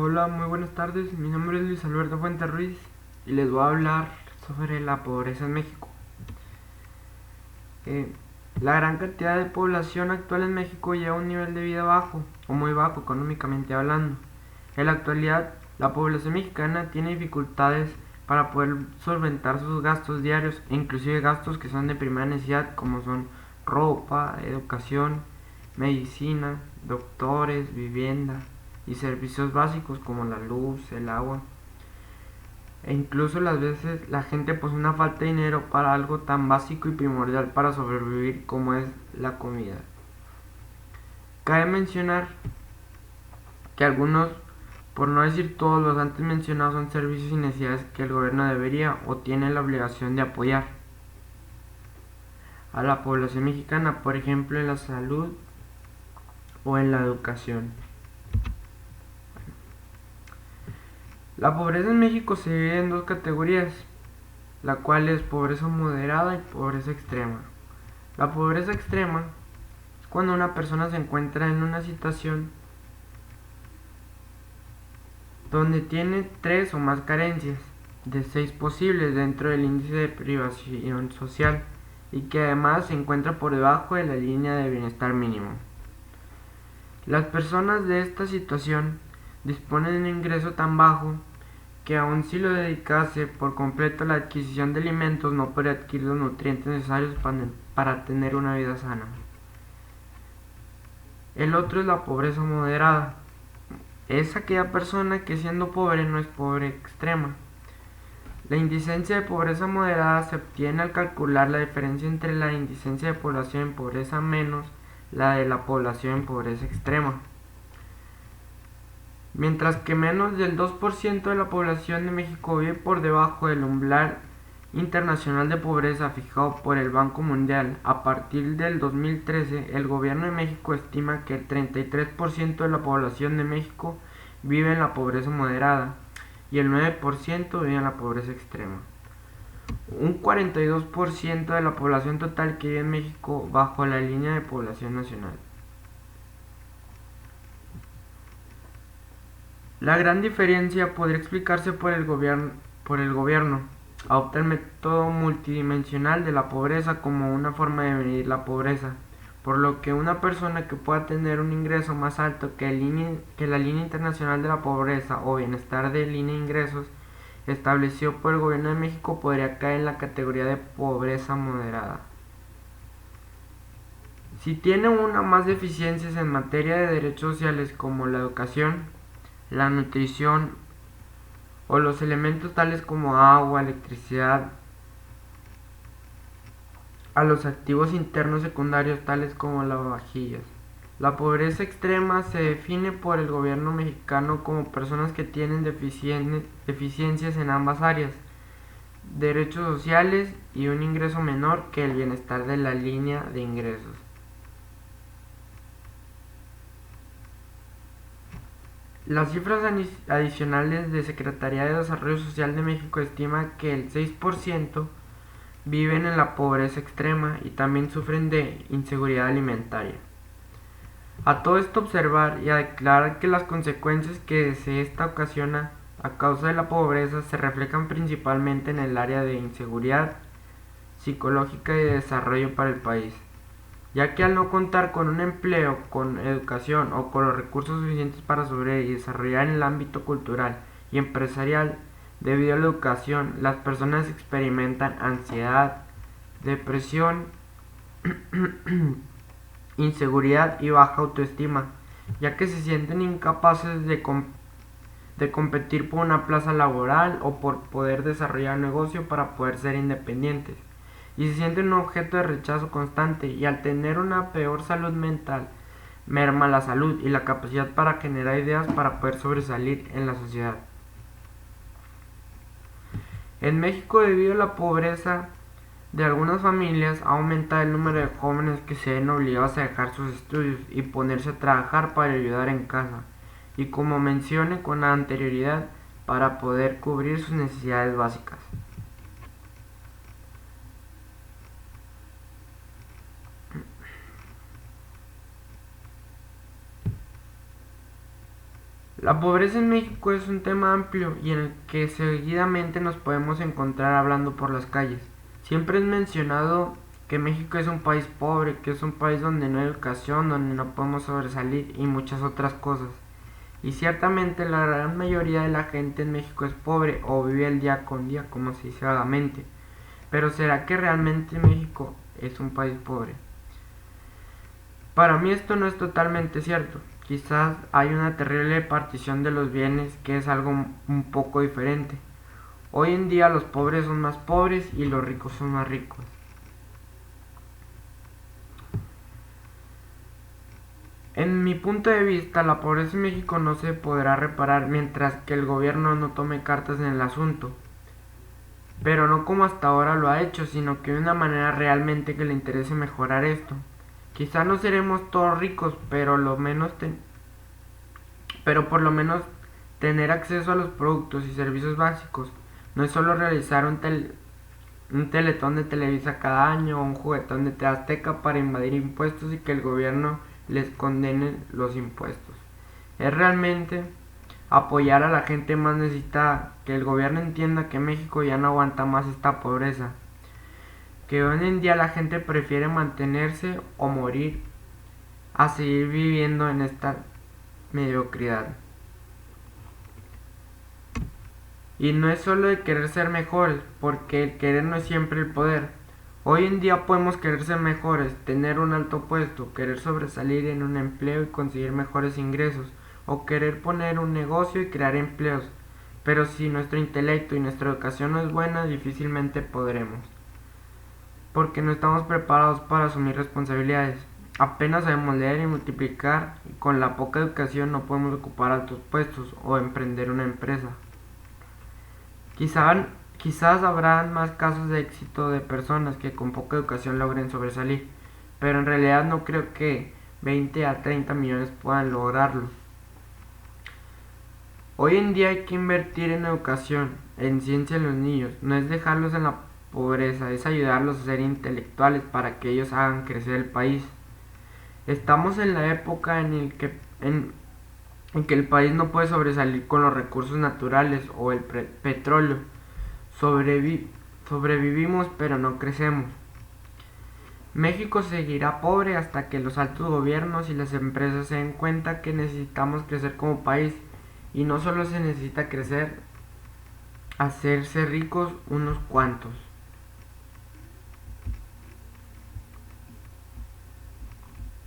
Hola, muy buenas tardes. Mi nombre es Luis Alberto Fuentes Ruiz y les voy a hablar sobre la pobreza en México. Eh, la gran cantidad de población actual en México lleva un nivel de vida bajo o muy bajo económicamente hablando. En la actualidad, la población mexicana tiene dificultades para poder solventar sus gastos diarios e inclusive gastos que son de primera necesidad como son ropa, educación, medicina, doctores, vivienda y servicios básicos como la luz, el agua. E incluso las veces la gente posee una falta de dinero para algo tan básico y primordial para sobrevivir como es la comida. Cabe mencionar que algunos, por no decir todos los antes mencionados, son servicios y necesidades que el gobierno debería o tiene la obligación de apoyar a la población mexicana, por ejemplo en la salud o en la educación. La pobreza en México se divide en dos categorías, la cual es pobreza moderada y pobreza extrema. La pobreza extrema es cuando una persona se encuentra en una situación donde tiene 3 o más carencias de 6 posibles dentro del índice de privación social y que además se encuentra por debajo de la línea de bienestar mínimo. Las personas de esta situación disponen de un ingreso tan bajo que aun si lo dedicase por completo a la adquisición de alimentos no podría adquirir los nutrientes necesarios para tener una vida sana. El otro es la pobreza moderada. Es aquella persona que siendo pobre no es pobre extrema. La indicencia de pobreza moderada se obtiene al calcular la diferencia entre la indicencia de población en pobreza menos la de la población en pobreza extrema. Mientras que menos del 2% de la población de México vive por debajo del umbral internacional de pobreza fijado por el Banco Mundial, a partir del 2013 el gobierno de México estima que el 33% de la población de México vive en la pobreza moderada y el 9% vive en la pobreza extrema. Un 42% de la población total que vive en México bajo la línea de población nacional. La gran diferencia podría explicarse por el gobierno. Adopta el método multidimensional de la pobreza como una forma de medir la pobreza, por lo que una persona que pueda tener un ingreso más alto que la línea internacional de la pobreza o bienestar de línea de ingresos establecido por el gobierno de México podría caer en la categoría de pobreza moderada. Si tiene una más deficiencias en materia de derechos sociales como la educación, la nutrición o los elementos tales como agua, electricidad, a los activos internos secundarios tales como lavavajillas. La pobreza extrema se define por el gobierno mexicano como personas que tienen deficiencias en ambas áreas, derechos sociales y un ingreso menor que el bienestar de la línea de ingresos. Las cifras adicionales de Secretaría de Desarrollo Social de México estima que el 6% viven en la pobreza extrema y también sufren de inseguridad alimentaria. A todo esto observar y a declarar que las consecuencias que se esta ocasiona a causa de la pobreza se reflejan principalmente en el área de inseguridad psicológica y de desarrollo para el país, ya que al no contar con un empleo, con educación o con los recursos suficientes para sobrevivir y desarrollar en el ámbito cultural y empresarial, debido a la educación, las personas experimentan ansiedad, depresión, inseguridad y baja autoestima, ya que se sienten incapaces de competir por una plaza laboral o por poder desarrollar un negocio para poder ser independientes, y se sienten un objeto de rechazo constante, y al tener una peor salud mental, merma la salud y la capacidad para generar ideas para poder sobresalir en la sociedad. En México, debido a la pobreza de algunas familias, ha aumentado el número de jóvenes que se ven obligados a dejar sus estudios y ponerse a trabajar para ayudar en casa, y como mencioné con anterioridad, para poder cubrir sus necesidades básicas. La pobreza en México es un tema amplio y en el que seguidamente nos podemos encontrar hablando por las calles. Siempre es mencionado que México es un país pobre, que es un país donde no hay educación, donde no podemos sobresalir y muchas otras cosas. Y ciertamente la gran mayoría de la gente en México es pobre o vive el día con día, como se dice vagamente. Pero ¿será que realmente México es un país pobre? Para mí esto no es totalmente cierto. Quizás hay una terrible partición de los bienes que es algo un poco diferente. Hoy en día los pobres son más pobres y los ricos son más ricos. En mi punto de vista, la pobreza en México no se podrá reparar mientras que el gobierno no tome cartas en el asunto. Pero no como hasta ahora lo ha hecho, sino que de una manera realmente que le interese mejorar esto. Quizá no seremos todos ricos, pero por lo menos tener acceso a los productos y servicios básicos. No es solo realizar un teletón de Televisa cada año o un juguetón de TV Azteca para invadir impuestos y que el gobierno les condene los impuestos. Es realmente apoyar a la gente más necesitada, que el gobierno entienda que México ya no aguanta más esta pobreza, que hoy en día la gente prefiere mantenerse o morir a seguir viviendo en esta mediocridad. Y no es solo de querer ser mejores, porque el querer no es siempre el poder. Hoy en día podemos querer ser mejores, tener un alto puesto, querer sobresalir en un empleo y conseguir mejores ingresos, o querer poner un negocio y crear empleos. Pero si nuestro intelecto y nuestra educación no es buena, difícilmente podremos, porque no estamos preparados para asumir responsabilidades. Apenas sabemos leer y multiplicar, y con la poca educación no podemos ocupar altos puestos o emprender una empresa. Quizás habrán más casos de éxito de personas que con poca educación logren sobresalir, pero en realidad no creo que 20 a 30 millones puedan lograrlo. Hoy en día hay que invertir en educación, en ciencia en los niños, no es dejarlos en la pobreza, es ayudarlos a ser intelectuales para que ellos hagan crecer el país. Estamos en la época en que el país no puede sobresalir con los recursos naturales o el petróleo. Sobrevivimos pero no crecemos. México seguirá pobre hasta que los altos gobiernos y las empresas se den cuenta que necesitamos crecer como país y no solo se necesita crecer, hacerse ricos unos cuantos.